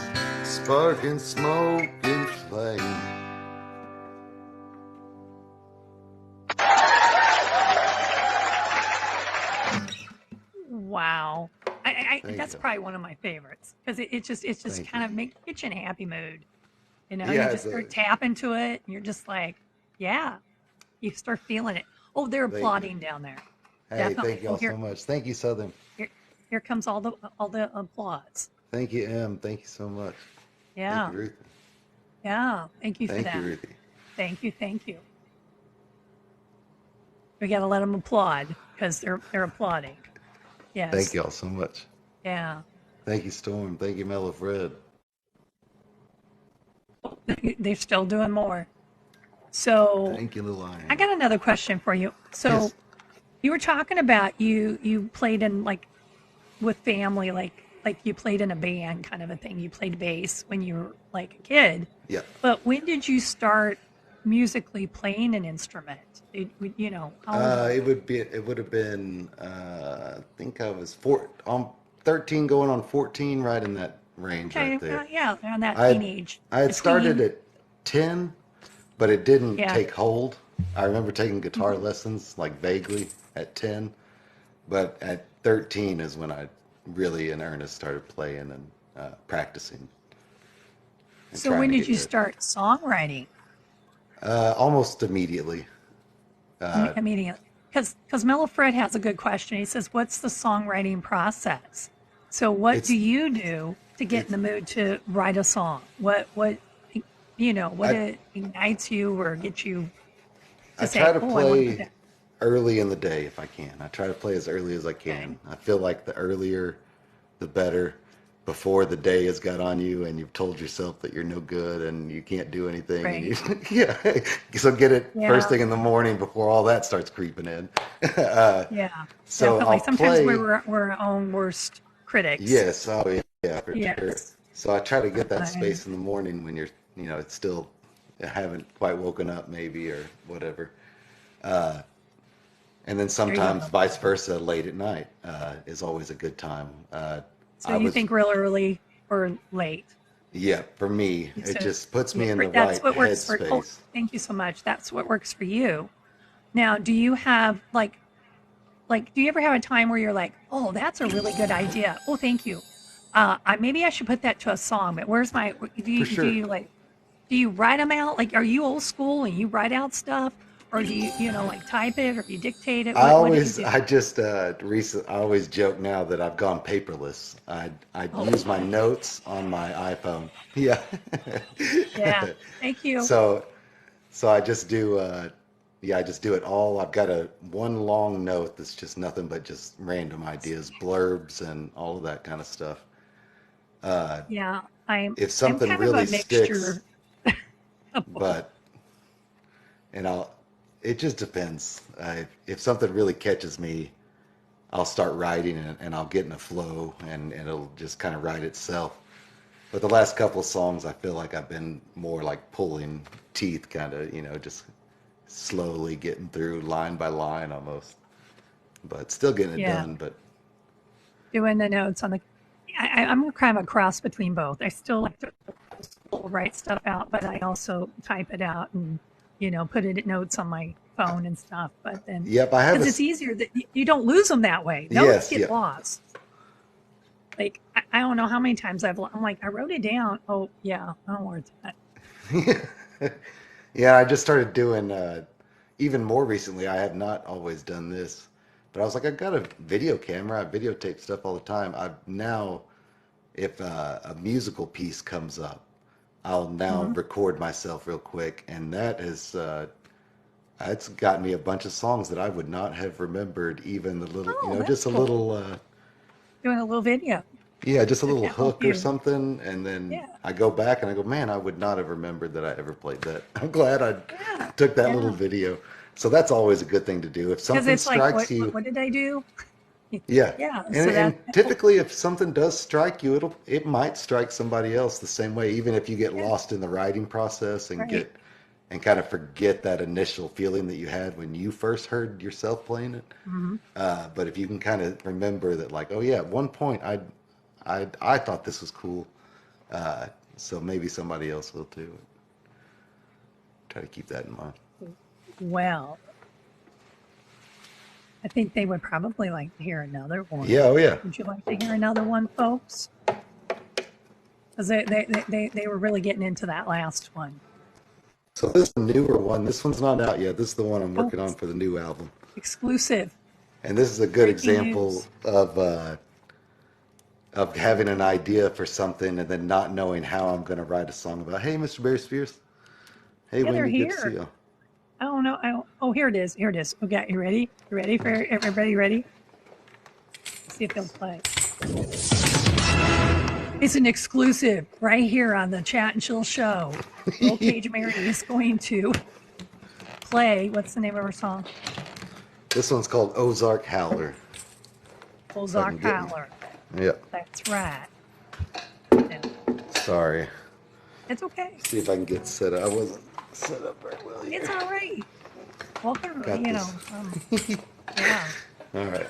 sparking smoke and flame. Wow. Thank That's you. probably one of my favorites because it's just Thank you. kind of gets you in a happy mood. You Yeah, just start tapping to it, and you're just like, yeah, you start feeling it. Oh, they're thank you. applauding down there. Hey, Definitely. thank Oh, y'all so much. Thank you, Southern. here, here comes all the applause. Thank you, Em. Thank you so much. Thank Yeah, you, Ruthie. yeah. Thank you for Thank you, that. Ruthie. Thank you, thank you. We got to let them applaud because they're applauding. Thank Yes. y'all so much. Yeah. Thank you, Storm. Thank you, Mellow Fred. They're still doing more. So Thank you, Little I Iron. got another question for you. So Yes. you were talking about you played in like with family, like you played in a band kind of a thing. You played bass when you were like a kid. Yep. But when did you start musically playing an instrument? How old were you? It would have been I think I was 13 going on 14, right in that range right Okay, there. yeah, around that I had teenage I had started between, at 10, but it didn't yeah. take hold. I remember taking guitar Mhm. lessons like vaguely at 10, but at 13 is when I really in earnest started playing and practicing and So trying when to did get you good. start songwriting? Almost immediately. Uh, Immediately, because Mellow Fred has a good question. He says, "What's the songwriting process?" So, what do it's you do to get in it's the mood to write a song? What I it ignites you or gets you to I say, try to "Oh, I want to put play that." early in the day if I can. I try to play as early as I Okay, can. I feel like the earlier, the better. Before the day has got on you and you've told yourself that you're no good and you can't do anything, and right, you yeah. So get it first yeah, thing in the morning before all that starts creeping in. uh, yeah, so definitely. I'll Sometimes play. we're our own worst critics. Yes, oh yeah, yeah, for sure. Yes, So I try to get that I, space in the morning when you're, it's still, haven't quite woken up maybe or whatever. And then there you sometimes go. vice versa, late at night is always a good time. So I you was, think real early or late? yeah, for me, it So just puts yeah, me in the that's right what works for. Oh, headspace. thank you so much. That's what works for you. Now, do you have do you ever have a time where you're like, oh, that's a really good idea. Oh, thank you. Maybe I should put that to a song. But where's my? For Do sure. you do you write them out? Like, are you old school and you write out stuff, or do you like type it or you dictate it? What do you do? I just I always joke now that I've gone paperless. I Oh, use my fun. notes on my iPhone. Yeah. Yeah. Thank you. so so I just do yeah, I just do it all. I've got a one long note that's just nothing but just random ideas, blurbs and all of that kind of stuff. Uh Yeah, if I'm something kind of a really sticks, mixture of both. but and I'll it just depends. If something really catches me, I'll start writing and I'll get in a flow and it'll just kind of write itself. But the last couple of songs, I feel like I've been more like pulling teeth, kind of, just slowly getting through line by line almost, but still getting it Yeah. done. But Doing the notes on the I'm kind of a cross between both. I still like to old school write stuff out, but I also type it out and put it in notes on my phone and stuff. But then yep, I have a because it's easier that you don't lose them that way. Notes yes, get yep. lost. Like I don't know how many times I'm like I wrote it down. Oh yeah, I don't worry that. Yeah, I just started doing even more recently. I have not always done this, but I was like, I've got a video camera. I videotape stuff all the time. I've now, if a musical piece comes up, I'll now Hmm. record myself real quick, and that has it's got me a bunch of songs that I would not have remembered, even the little, Oh, just that's a cool. little, Doing a little video yeah, just a to little help hook or you. something, and then Yeah, I go back and I go, man, I would not have remembered that I ever played that. I'm glad I yeah, took that little yeah. video. So that's always a good thing to do. If Because something it's like, strikes you, what did I do? yeah. Yeah. And So and that. Oh, typically if something does strike you, it might strike somebody else the same way, even if you get yeah. lost in the writing process and Right. get and kind of forget that initial feeling that you had when you first heard yourself playing it. Hmm. But if you can kind of remember that, like, oh yeah, at one point I thought this was cool. Uh, So maybe somebody else will too. Try to keep that in mind. Well, I think they would probably like to hear another Yeah, one. oh yeah. Would you like to hear another one, folks? Because they were really getting into that last one. So this is a newer one. This one's not out yet. This is the one I'm Oh, working on for the new album. exclusive. And this is a good Breaking example news. of having an idea for something and then not knowing how I'm going to write a song about. Hey, Mr. Barry Spears. Hey, Yeah, they're Wendy. Good to see here. you. I don't know. Oh, here it is. Here it is. Okay, you ready? You ready for everybody? Ready? Let's see if they'll play. It's an exclusive right here on the Chat and Chill show. Roll Cage Mary is going to play. What's the name of her song? This one's called Ozark Howler. If I Ozark can get. Howler. Yeah. That's right. Yeah, Sorry. it's okay. See if I can get set up. I wasn't set up very well It's here. all right. Welcome, Got this. yeah, All right.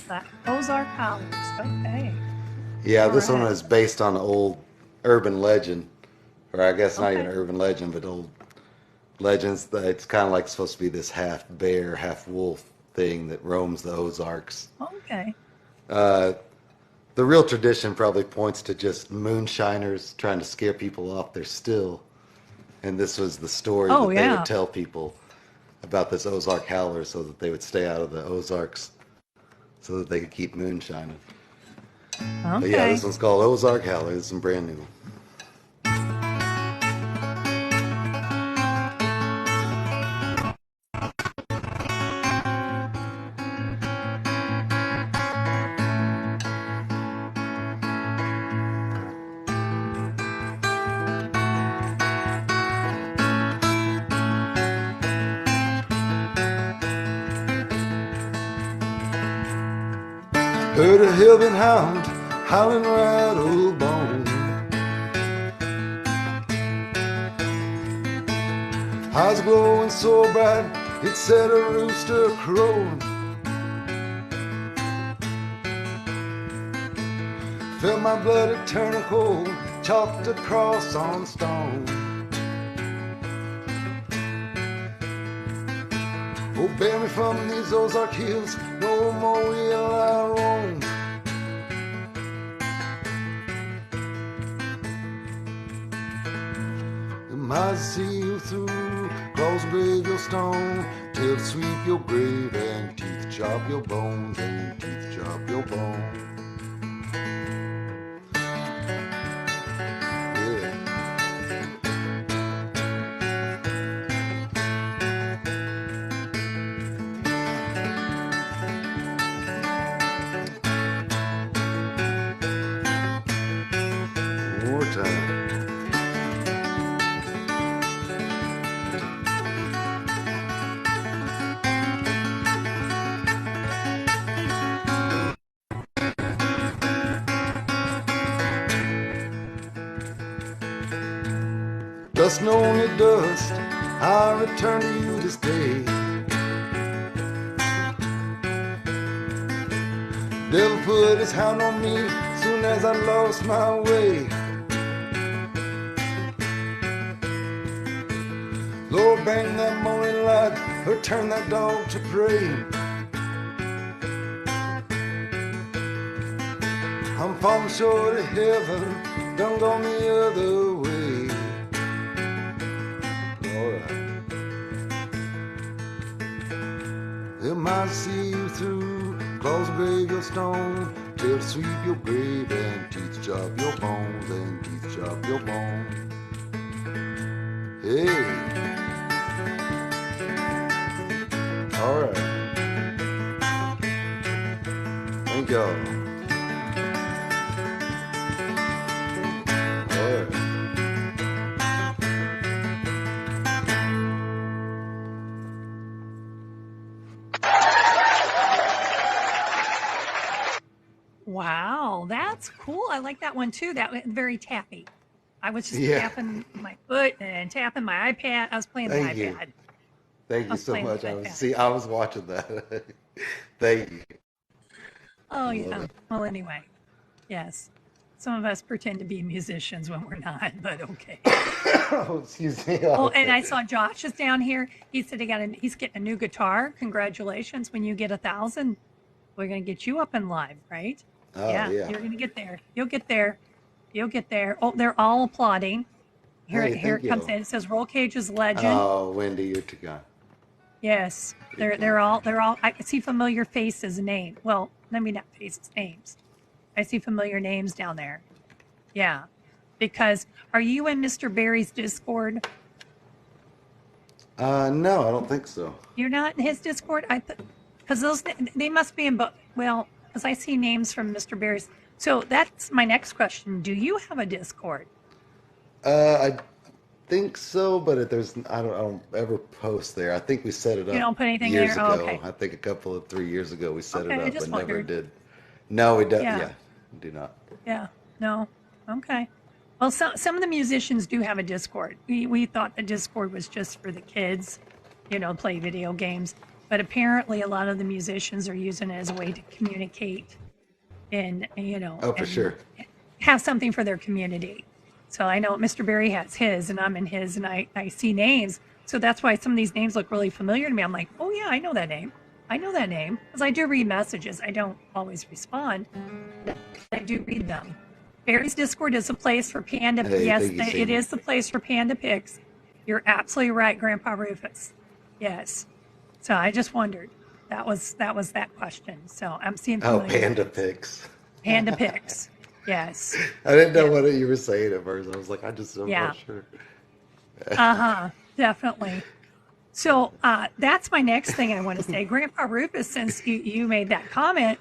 that Ozark Howlers. Okay. Yeah, All this one right. is based on an old urban legend, or I guess not even Okay. an urban legend, but old legends. That it's kind of like supposed to be this half bear, half wolf thing that roams the Ozarks. Okay. Uh, the real tradition probably points to just moonshiners trying to scare people off their still, and this was the story Oh, that they would yeah. tell people about this Ozark Howler so that they would stay out of the Ozarks so that they could keep moonshining. But yeah, this Okay. one's called Ozark Howler. This is brand new. Heard a hillbent hound howling rattle bone. Eyes glowing so bright, it set a rooster crowing. Felt my blood turn cold, chalked a cross on stone. Oh, bear me from these Ozark hills, no more will I roam. Might see you through, cross grave your stone, till sweep your grave and teeth chop your bones and teeth chop your bones. Yeah. One more time. Dust only dust, I return to you this day. Devil put his hound on me soon as I lost my way. Lord, bang that morning light, or turn that dog to prey. I'm falling short of heaven, done gone the other way. Alright. They might see you through, claws grave your stone, till sweep your grave and teeth chop your bones and teeth chop your bones. Hey. Alright. Thank y'all. Alright. Wow, that's cool. I like that one too. That was very tappy. I was just Yeah. tapping my foot and tapping my iPad. I was playing the Thank you. iPad. Thank I you was so playing the much. iPad. I was watching that. Thank you. Oh Love yeah. it. Well, anyway, yes. Some of us pretend to be musicians when we're not, but okay. Oh, excuse me. Oh, and Okay. I saw Josh is down here. He said he's getting a new guitar. Congratulations! When you get 1,000, we're gonna get you up and live, right? Oh Yeah, yeah. you're gonna get there. You'll get there. You'll get there. Oh, they're all applauding. Hey, Here thank it comes you. in. It says Roll Cage's legend. Oh, Wendy, you're too kind. Yes, You're kind. they're all. I see familiar faces and names. Well, let me not faces, names. I see familiar names down there. Yeah, because are you in Mr. Barry's Discord? No, I don't think so. You're not in his Discord. Because those they must be in. Well, because I see names from Mr. Barry's. So that's my next question. Do you have a Discord? I think so, but I don't ever post there. I think we set it You up don't put anything years there. Oh, ago. okay. I think a couple of 3 years ago we set it Okay, I up, but just never wondered. did. No, we don't. Yeah, Yeah, do not. yeah. No. Okay. Well, some of the musicians do have a Discord. We thought the Discord was just for the kids, play video games. But apparently, a lot of the musicians are using it as a way to communicate and Oh, for and sure. have something for their community. So I know Mr. Barry has his, and I'm in his, and I see names. So that's why some of these names look really familiar to me. I'm like, oh yeah, I know that name. I know that name because I do read messages. I don't always respond. I do read them. Barry's Discord is a place for Panda. Hey, Yes, thank you, it Sammy. is the place for Panda Pics. You're absolutely right, Grandpa Rufus. Yes. So I just wondered. That was that question. So I'm seeing Oh, familiar Panda names. Pics. Panda Pics. Yes. I didn't know Yeah. what you were saying at first. I was like, I'm Yeah. not sure. Uh-huh. Definitely. So that's my next thing I want to say. Grandpa Rufus, since you made that comment,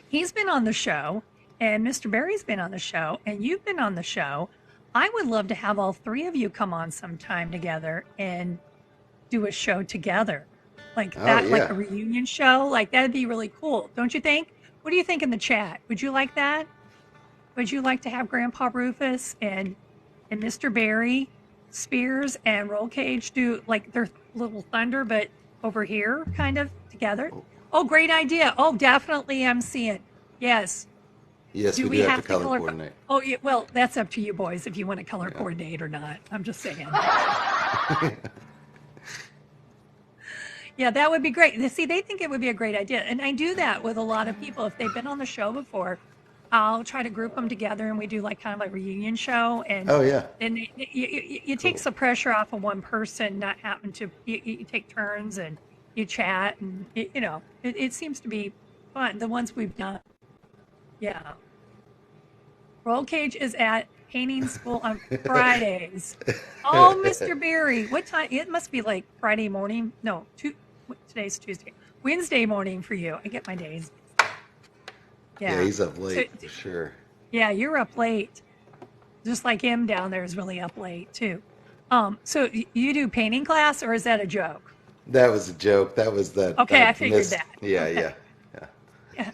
he's been on the show, and Mr. Barry's been on the show, and you've been on the show. I would love to have all three of you come on sometime together and do a show together. Like Oh that, like a yeah. reunion show. Like that'd be really cool. Don't you think? What do you think in the chat? Would you like that? Would you like to have Grandpa Rufus and Mr. Barry, Spears, and Roll Cage do like their little thunder, but over here, kind of together? Oh, great idea. Oh, definitely MC it. Yes. Yes, Do we we do have to have to color color? coordinate. Oh, yeah. Well, that's up to you boys if you want to color Yeah. coordinate or not. I'm just saying. Yeah, that would be great. See, they think it would be a great idea. And I do that with a lot of people. If they've been on the show before, I'll try to group them together and we do like kind of a reunion show. And Oh yeah. then it takes Cool. the pressure off of one person not having to, you take turns and you chat and, it seems to be fun. The ones we've done. Yeah. Roll Cage is at painting school on Fridays. Oh, Mr. Barry, what time? It must be like Friday morning. No, today's Tuesday. Wednesday morning for you. I get my days. Yeah, Yeah. he's up So, late for sure. yeah, you're up late. Just like him down there is really up late too. So you do painting class or is that a joke? That was a joke. That was that Okay, I I figured missed. that. Yeah, Okay. yeah, yeah. Yeah,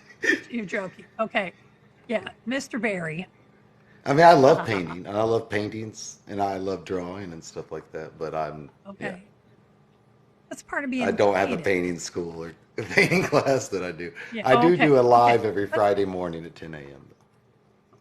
you're joking. Okay. Yeah, Mr. Barry. I mean, I love painting, and I love paintings, and I love drawing and stuff like that. But yeah, Okay. That's part of I being don't have a creative. painting school or a painting class that I do. Yeah. I do Okay. do a Okay. live every But Friday morning at 10 a.m.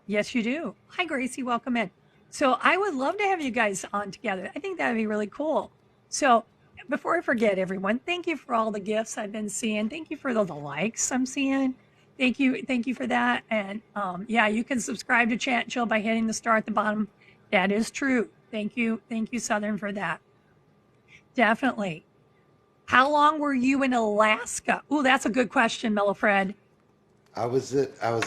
yes, you do. Hi, Gracie. Welcome in. So I would love to have you guys on together. I think that would be really cool. So before I forget, everyone, thank you for all the gifts I've been seeing. Thank you for all the likes I'm seeing. Thank you for that. And yeah, you can subscribe to Chat Chill by hitting the star at the bottom. That is true. Thank you, Southern, for that. Definitely. How long were you in Alaska? Ooh, that's a good question, Mellow Fred. I was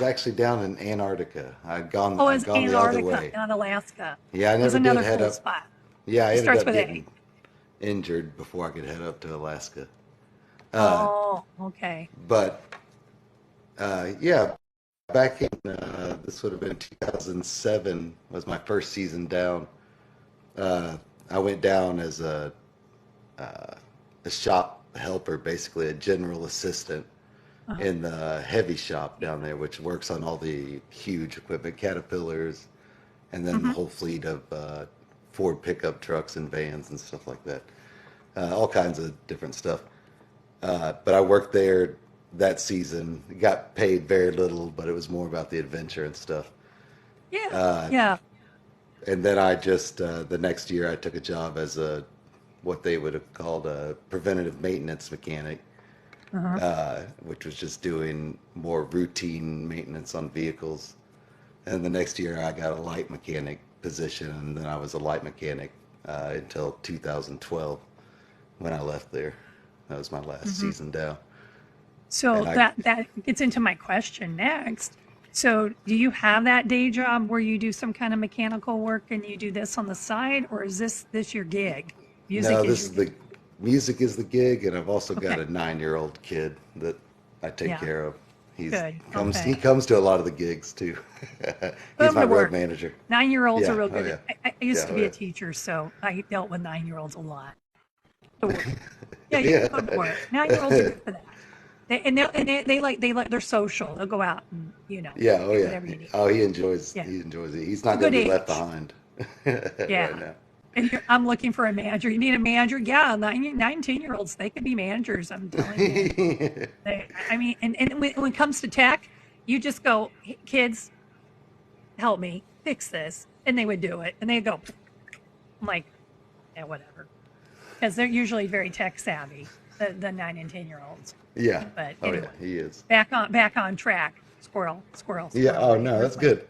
actually down in Antarctica. Oh, I'd it's gone the other Antarctica, way. not Alaska. Yeah, I There's never did another head cool up. spot. Yeah, I It ended starts up with A. getting injured before I could head up to Alaska. Uh, Oh, okay. but yeah, back in this would have been 2007 was my first season down. I went down as a shop helper, basically a general assistant Uh-huh. in the heavy shop down there, which works on all the huge equipment, Caterpillars, and then the Hmm. whole fleet of Ford pickup trucks and vans and stuff like that. All kinds of different stuff. But I worked there that season. Got paid very little, but it was more about the adventure and stuff. Yeah. Yeah. And then I just the next year I took a job as a what they would have called a preventative maintenance mechanic, Uh-huh. which was just doing more routine maintenance on vehicles. And the next year I got a light mechanic position, and then I was a light mechanic until 2012 when I left there. That was my last Hmm. season down. So And I that gets into my question next. So, do you have that day job where you do some kind of mechanical work and you do this on the side, or is this your gig? No, Music is this your is gig. the music is the gig, and I've also got Okay. a 9-year-old kid that I take Yeah. care of. Good. He Okay. comes to a lot of the gigs too. Put He's them my to road work. manager. 9-year-olds are Yeah. real Oh good. yeah. I used Yeah. to Oh be a yeah. teacher, so I dealt with 9-year-olds a lot. To work. Yeah, you Yeah. put them to work. 9-year-olds are good for that. They like they're social. They'll go out and Yeah. Oh do yeah. whatever you need. Oh, he enjoys. Yeah, He enjoys it. He's it's a not going good to be left age. behind right Yeah. now. And I'm looking for a manager. You need a manager? Yeah, 19-year-olds, they could be managers. I'm telling you. I mean, and when it comes to tech, you just go, "Hey, kids, help me fix this," and they would do it, and they go, I'm like, yeah, whatever, because they're usually very tech savvy, the 9 and 10-year-olds. Yeah. But Oh yeah. anyway, He is. back on track. Squirrel, squirrel, Yeah. squirrel. Oh Right? no, Where's that's my? good.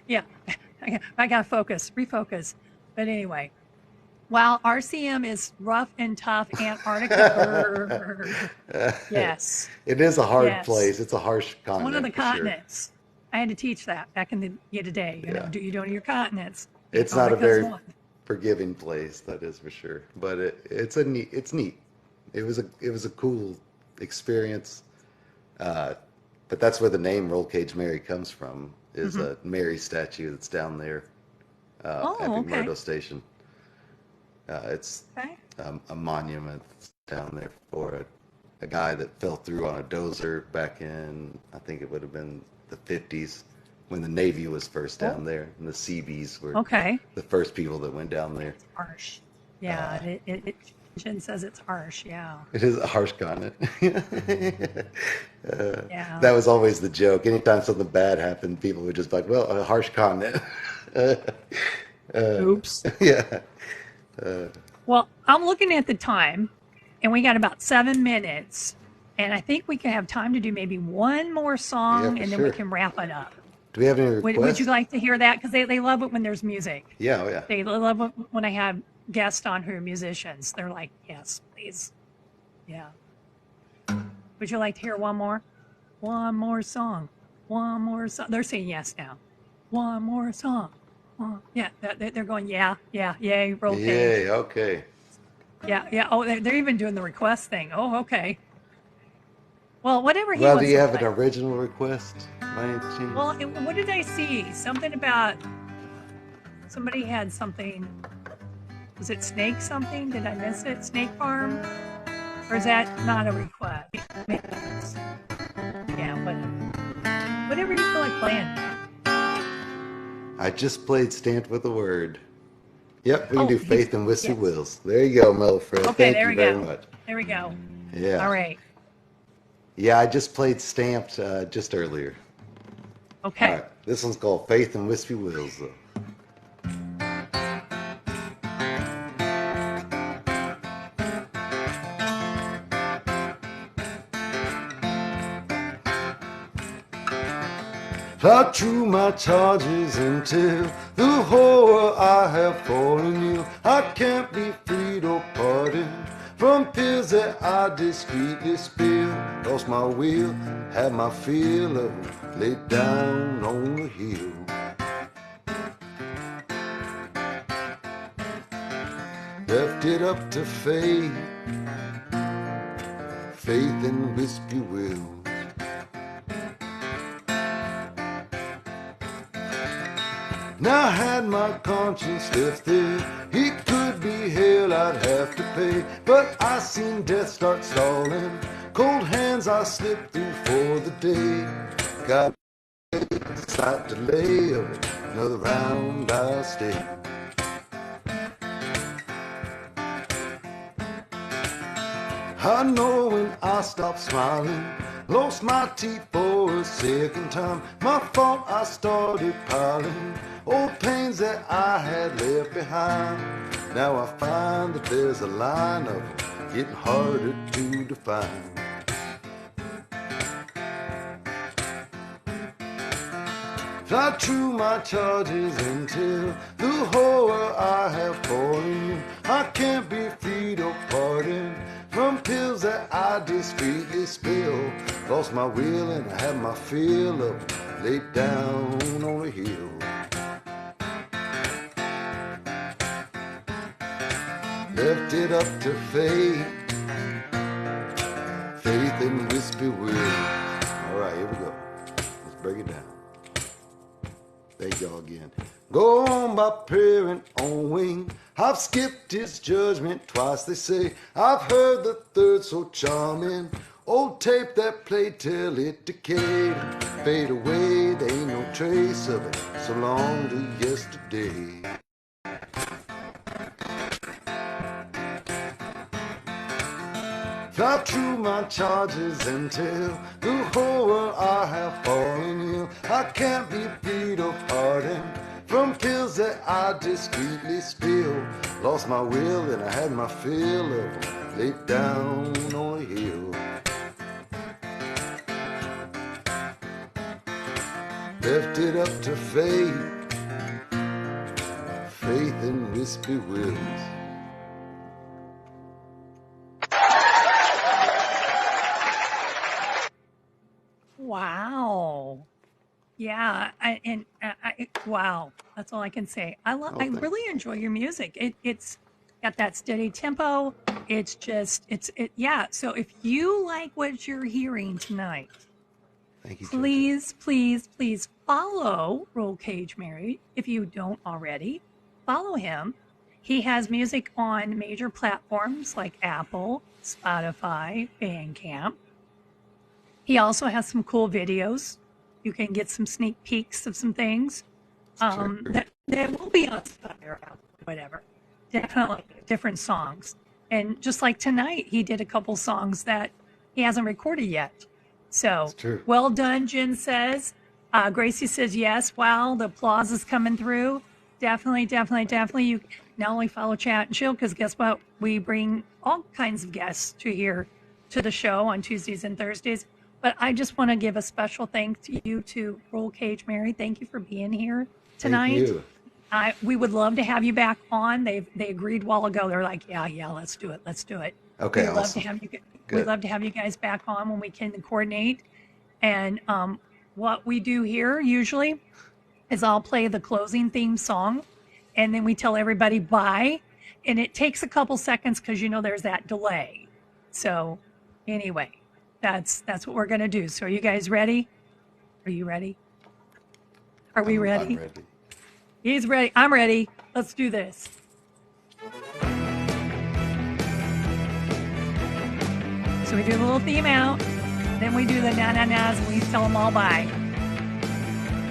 Yeah, I got to focus, refocus. But anyway, while RCM is rough and tough, Antarctica, brr, yes, It is a hard yes, place. It's a harsh one of the continent for sure. continents. I had to teach that back in the day. Yeah. Do you know your continents? It's not a Antarctica's very one. forgiving place, that is for sure. But it's neat. It was a cool experience. Uh, but that's where the name Roll Cage Mary comes from. Is Hmm. a Mary statue that's down there at Oh, okay, McMurdo Station. It's okay. a monument that's down there for a guy that fell through on a dozer back in, I think it would have been the 50s when the Navy was first Oh, down there, and the Seabees were okay. the first people that went down there. It's harsh. Yeah, Jen says it's harsh. Yeah, It is a harsh continent. yeah. That was always the joke. Anytime something bad happened, people would just be like, well, a harsh continent. Oops. Yeah. Well, I'm looking at the time, and we got about 7 minutes, and I think we can have time to do maybe one more Yeah, song, for and then we sure. can wrap it up. Do we have any Would you requests? like to hear that? Because they love it when there's music. Yeah, oh yeah. They love it when I have guests on who are musicians. They're like, yes, please. Yeah. Would you like to hear one more? One more song. One more song. They're saying yes now. One more song. Yeah, they're going, yeah, yeah, yay, roll cage. Yay, okay. Yeah, yeah. Oh, they're even doing the request thing. Oh, okay. Well, whatever he Well, do wants you to have an play. original request by any chance? Well, what did I see? Something about somebody had something. Was it Snake something? Did I miss it? Snake Farm? Or is that not a request? Yeah, whatever. Whatever you feel like playing. I just played Stamped with a Word. Yep, we can Oh, do Faith and Whiskey yes. Wills. There you go, Mellow Fred. Okay, Thank there you we very go. much. There we go. Yeah. All right. Yeah, I just played Stamped just earlier. All Okay. right, this one's called Faith and Whiskey Wills, though. How true my charges until the horror I have fallen ill. I can't be freed or pardoned from pills that I discreetly spill. Lost my will, had my fill of 'em laid down on the hill. Left it up to fate, faith and whiskey will. Now had my conscience left there, he could be hell, I'd have to pay. But I seen death start stalling, cold hands I slipped through for the day. Got a slight delay of it, another round I'll stay. I know when I stopped smiling, lost my teeth for a second time. My fault, I started piling old pains that I had left behind. Now I find that there's a line of getting harder to define. Fly true my charges until the horror I have fallen in. I can't be freed or pardoned from pills that I discreetly spill. Lost my will and I had my fill of laid down on a hill. Left it up to fate, faith and wispy will. All right, here we go. Let's break it down. Thank y'all again. Go on by parent on wing. I've skipped his judgment twice, they say. I've heard the third so charming. Old tape that played till it decayed. Fade away, there ain't no trace of it. So long to yesterday. Fly true my charges and tell the horror I have fallen ill. I can't be freed or pardoned from pills that I discreetly spill. Lost my will and I had my fill of laid down on a hill. Left it up to fate, faith and wispy wills. Wow. Yeah, wow. That's all I can say. I really enjoy your music. It's got that steady tempo. It's just yeah. So if you like what you're hearing tonight, Thank you, please follow Roll Cage Mary if you don't already. Follow him. He has music on major platforms like Apple, Spotify, Bandcamp. He also has some cool videos. You can get some sneak peeks of some things that will be on Spotify or whatever. Definitely different songs. And just like tonight, he did a couple songs that he hasn't recorded yet. So, well done, Jen says. Gracie says, yes, wow, the applause is coming through. Definitely. You not only follow Chat and Chill, because guess what? We bring all kinds of guests to the show on Tuesdays and Thursdays. But I just want to give a special thanks to you, to Roll Cage Mary. Thank you for being here tonight. Thank you. We would love to have you back on. They agreed a while ago. They're like, yeah, let's do it. Okay, We'd love to have you. We'd love to have you guys back on when we can coordinate. And what we do here usually is I'll play the closing theme song, and then we tell everybody bye. And it takes a couple seconds because there's that delay. So anyway. That's what we're going to do. So are you guys ready? Are you ready? Are we ready? I'm ready. He's ready. I'm ready. Let's do this. So we do the little theme out. Then we do the na-na-nas and we tell them all bye.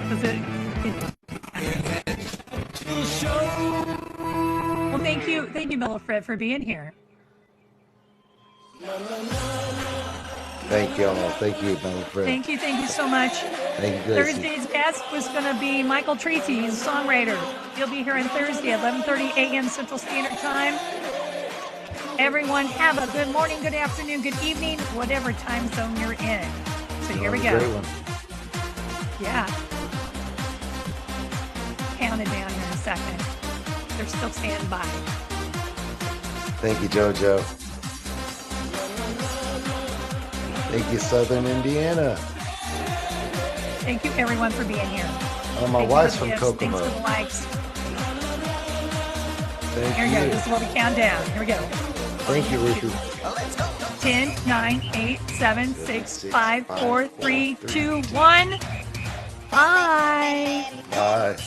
Well, thank you. Thank you, Mellow Fred, for being here. Thank y'all. Thank you, Fred. Thank you so much. Thank you, Gracie. Thursday's guest was going to be Michael Treacy. He's a songwriter. He'll be here on Thursday at 11:30 a.m. Central Standard Time. Everyone have a good morning, good afternoon, good evening, whatever time zone you're in. So here we go. Great one. Yeah. Count it down here in a second. They're still standing by. Thank you, JoJo. Thank you, Southern Indiana. Thank you, everyone, for being here. My wife's from Kokomo. Thanks for the likes. Thank Here we go. This is where we count down. Here we go. Thank you, Ruthie. 10, 9, 8, 7, 6, 5, 4, 3, 2, 1. Bye. Bye.